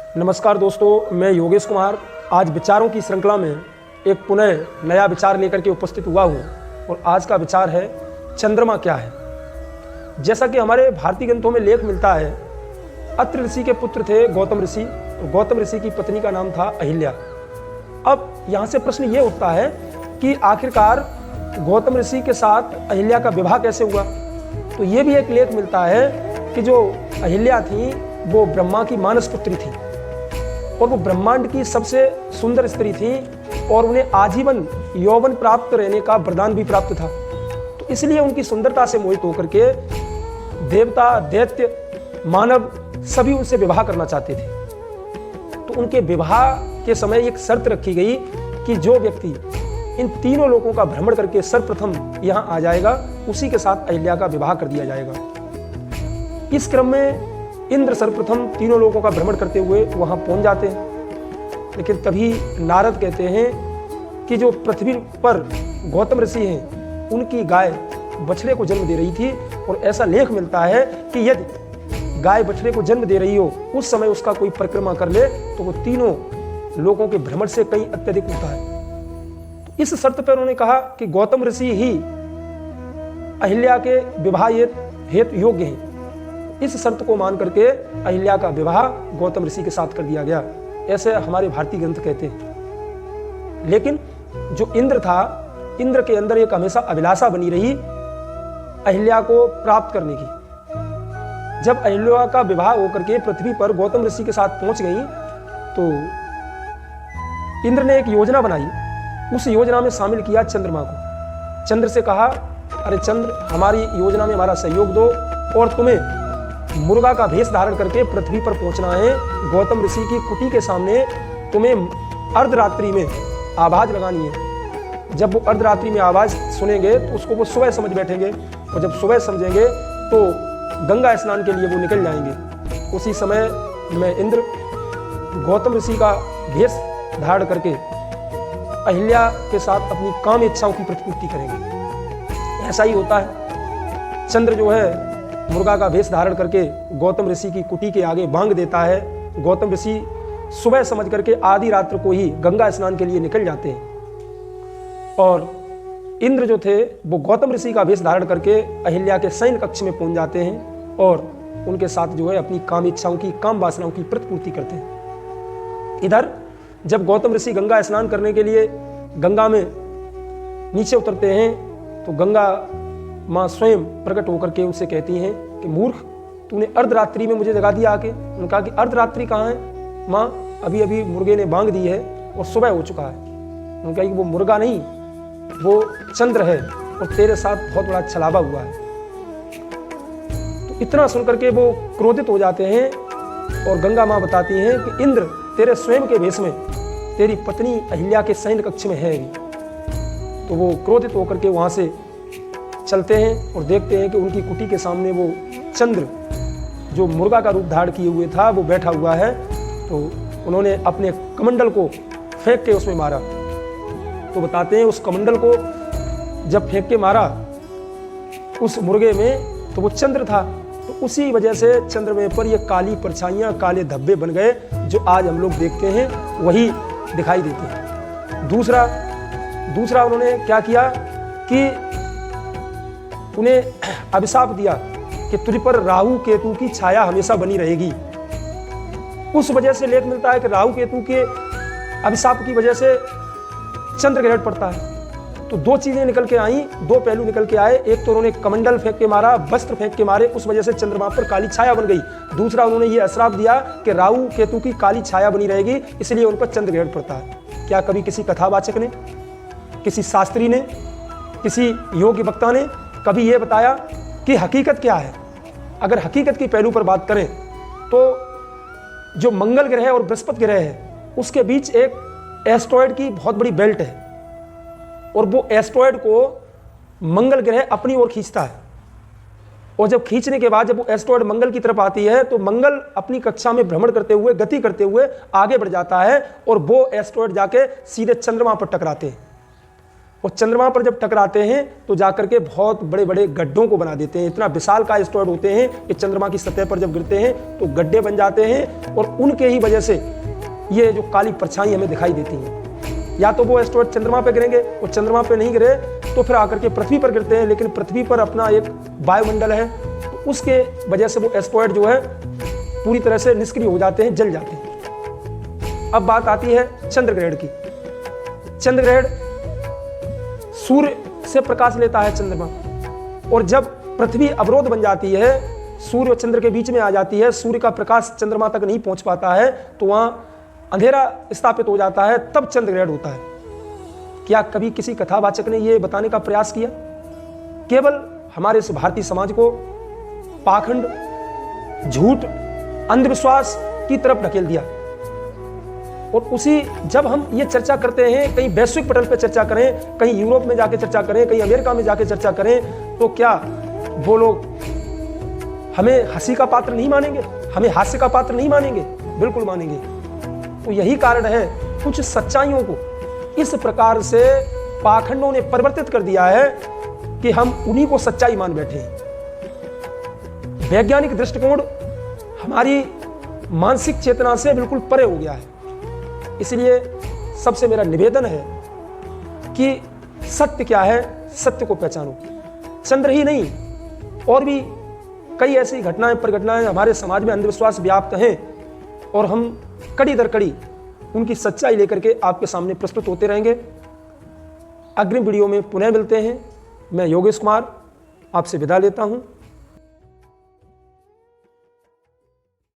नमस्कार दोस्तों, मैं योगेश कुमार आज विचारों की श्रृंखला में एक पुनः नया विचार लेकर के उपस्थित हुआ हूँ और आज का विचार है चंद्रमा क्या है। जैसा कि हमारे भारतीय ग्रंथों में लेख मिलता है, अत्रि ऋषि के पुत्र थे गौतम ऋषि और गौतम ऋषि की पत्नी का नाम था अहिल्या। अब यहाँ से प्रश्न ये उठता है कि आखिरकार गौतम ऋषि के साथ अहिल्या का विवाह कैसे हुआ। तो ये भी एक लेख मिलता है कि जो अहिल्या थी वो ब्रह्मा की मानस पुत्री थी और वो ब्रह्मांड की सबसे सुंदर स्त्री थी और उन्हें आजीवन यौवन प्राप्त रहने का वरदान भी प्राप्त था। तो इसलिए उनकी सुंदरता से मोहित होकर के देवता, दैत्य, मानव सभी उनसे विवाह करना चाहते थे। तो उनके विवाह के समय एक शर्त रखी गई कि जो व्यक्ति इन तीनों लोकों का भ्रमण करके सर्वप्रथम यहाँ आ जाएगा उसी के साथ अहिल्या का विवाह कर दिया जाएगा। इस क्रम में इंद्र सर्वप्रथम तीनों लोकों का भ्रमण करते हुए वहां पहुंच जाते हैं, लेकिन तभी नारद कहते हैं कि जो पृथ्वी पर गौतम ऋषि हैं उनकी गाय बछड़े को जन्म दे रही थी और ऐसा लेख मिलता है कि यदि गाय बछड़े को जन्म दे रही हो उस समय उसका कोई परिक्रमा कर ले तो वो तीनों लोगों के भ्रमण से कहीं अत्यधिक होता है। तो इस शर्त पर उन्होंने कहा कि गौतम ऋषि ही अहिल्या के विवाह हेतु योग्य हैं। इस शर्त को मान करके अहिल्या का विवाह गौतम ऋषि के साथ कर दिया गया, ऐसे हमारे भारतीय ग्रंथ कहते हैं। लेकिन जो इंद्र था, इंद्र के अंदर एक हमेशा अभिलाषा बनी रही अहिल्या को प्राप्त करने की। जब अहिल्या का विवाह होकर के पृथ्वी पर गौतम ऋषि के साथ पहुंच गई तो इंद्र ने एक योजना बनाई। उस योजना में शामिल किया चंद्रमा को। चंद्र से कहा, अरे चंद्र, हमारी योजना में हमारा सहयोग दो और तुम्हें मुर्गा का भेष धारण करके पृथ्वी पर पहुंचना है। गौतम ऋषि की कुटी के सामने तुम्हें अर्धरात्रि में आवाज लगानी है। जब वो अर्धरात्रि में आवाज सुनेंगे तो उसको वो सुबह समझ बैठेंगे और जब सुबह समझेंगे तो गंगा स्नान के लिए वो निकल जाएंगे। उसी समय मैं इंद्र गौतम ऋषि का भेष धारण करके अहिल्या के साथ अपनी काम इच्छाओं की प्रतिपूर्ति करेंगे। ऐसा ही होता है। चंद्र जो है मुर्गा का भेष धारण करके गौतम ऋषि की कुटी के आगे बांग देता है। गौतम ऋषि सुबह समझ करके आधी रात्र को ही गंगा स्नान के लिए निकल जाते हैं और इंद्र जो थे वो गौतम ऋषि का भेष धारण करके अहिल्या के शयन कक्ष में पहुंच जाते हैं और उनके साथ जो है अपनी काम इच्छाओं की, काम वासनाओं की प्रतिपूर्ति करते हैं। इधर जब गौतम ऋषि गंगा स्नान करने के लिए गंगा में नीचे उतरते हैं तो गंगा माँ स्वयं प्रकट होकर के उनसे कहती हैं कि मूर्ख, तूने अर्धरात्रि में मुझे जगा दिया आके। उन्होंने कहा कि अर्धरात्रि कहाँ है माँ, अभी अभी मुर्गे ने बांग दी है और सुबह हो चुका है। उन्होंने कहा कि वो मुर्गा नहीं, वो चंद्र है और तेरे साथ बहुत बड़ा छलावा हुआ है। तो इतना सुनकर के वो क्रोधित हो जाते हैं और गंगा माँ बताती हैं कि इंद्र तेरे स्वयं के भेष में तेरी पत्नी अहिल्या के शयन कक्ष में है। तो वो क्रोधित होकर के वहाँ से चलते हैं और देखते हैं कि उनकी कुटी के सामने वो चंद्र जो मुर्गा का रूप धारण किए हुए था वो बैठा हुआ है। तो उन्होंने अपने कमंडल को फेंक के उसमें मारा। तो बताते हैं उस कमंडल को जब फेंक के मारा उस मुर्गे में तो वो चंद्र था। तो उसी वजह से चंद्रमा पर ये काली परछाइयाँ, काले धब्बे बन गए जो आज हम लोग देखते हैं वही दिखाई देते हैं। दूसरा उन्होंने क्या किया कि उन्हें अभिशाप दिया कि तुझ पर राहु केतु की छाया हमेशा बनी रहेगी। उस वजह से लेख मिलता है कि राहु केतु के अभिशाप की वजह से चंद्र ग्रहण पड़ता है। तो दो चीजें निकल के आई, दो पहलू निकल के आए। एक तो उन्होंने कमंडल फेंक के मारा, वस्त्र फेंक के मारे, उस वजह से चंद्रमा पर काली छाया बन गई। दूसरा उन्होंने ये अश्राप दिया कि राहु केतु की काली छाया बनी रहेगी, इसलिए उन पर चंद्र ग्रहण पड़ता है। क्या कभी किसी कथावाचक ने, किसी शास्त्री ने, किसी योग्य वक्ता ने कभी ये बताया कि हकीकत क्या है? अगर हकीकत की पहलू पर बात करें तो जो मंगल ग्रह और बृहस्पति ग्रह है उसके बीच एक एस्ट्रॉयड की बहुत बड़ी बेल्ट है और वो एस्ट्रॉयड को मंगल ग्रह अपनी ओर खींचता है और जब खींचने के बाद जब वो एस्ट्रॉयड मंगल की तरफ आती है तो मंगल अपनी कक्षा में भ्रमण करते हुए, गति करते हुए आगे बढ़ जाता है और वो एस्ट्रॉयड जाके सीधे चंद्रमा पर टकराते हैं। और चंद्रमा पर जब टकराते हैं तो जाकर के बहुत बड़े बड़े गड्ढों को बना देते हैं। इतना विशाल का एस्टेरॉयड होते हैं कि चंद्रमा की सतह पर जब गिरते हैं तो गड्ढे बन जाते हैं और उनके ही वजह से ये जो काली परछाई हमें दिखाई देती है। या तो वो एस्टेरॉयड चंद्रमा पर गिरेंगे और चंद्रमा पर नहीं गिरे तो फिर आकर के पृथ्वी पर गिरते हैं, लेकिन पृथ्वी पर अपना एक वायुमंडल है तो उसके वजह से वो एस्टेरॉयड जो है पूरी तरह से निष्क्रिय हो जाते हैं, जल जाते हैं। अब बात आती है चंद्र ग्रहण की। चंद्र ग्रहण सूर्य से प्रकाश लेता है चंद्रमा, और जब पृथ्वी अवरोध बन जाती है, सूर्य और चंद्र के बीच में आ जाती है, सूर्य का प्रकाश चंद्रमा तक नहीं पहुंच पाता है तो वहां अंधेरा स्थापित हो जाता है, तब चंद्र ग्रहण होता है। क्या कभी किसी कथावाचक ने यह बताने का प्रयास किया? केवल हमारे इस भारतीय समाज को पाखंड, झूठ, अंधविश्वास की तरफ ढकेल दिया। और उसी जब हम ये चर्चा करते हैं, कहीं वैश्विक पटल पर चर्चा करें, कहीं यूरोप में जाके चर्चा करें, कहीं अमेरिका में जाके चर्चा करें, तो क्या वो लोग हमें हंसी का पात्र नहीं मानेंगे, हमें हास्य का पात्र नहीं मानेंगे? बिल्कुल मानेंगे। तो यही कारण है कुछ सच्चाइयों को इस प्रकार से पाखंडों ने परिवर्तित कर दिया है कि हम उन्हीं को सच्चाई मान बैठे हैं। वैज्ञानिक दृष्टिकोण हमारी मानसिक चेतना से बिल्कुल परे हो गया है। इसलिए सबसे मेरा निवेदन है कि सत्य क्या है, सत्य को पहचानो। चंद्र ही नहीं, और भी कई ऐसी घटनाएं परिघटनाएं हमारे समाज में अंधविश्वास व्याप्त हैं और हम कड़ी दर कड़ी उनकी सच्चाई लेकर के आपके सामने प्रस्तुत होते रहेंगे। अग्रिम वीडियो में पुनः मिलते हैं। मैं योगेश कुमार आपसे विदा लेता हूं।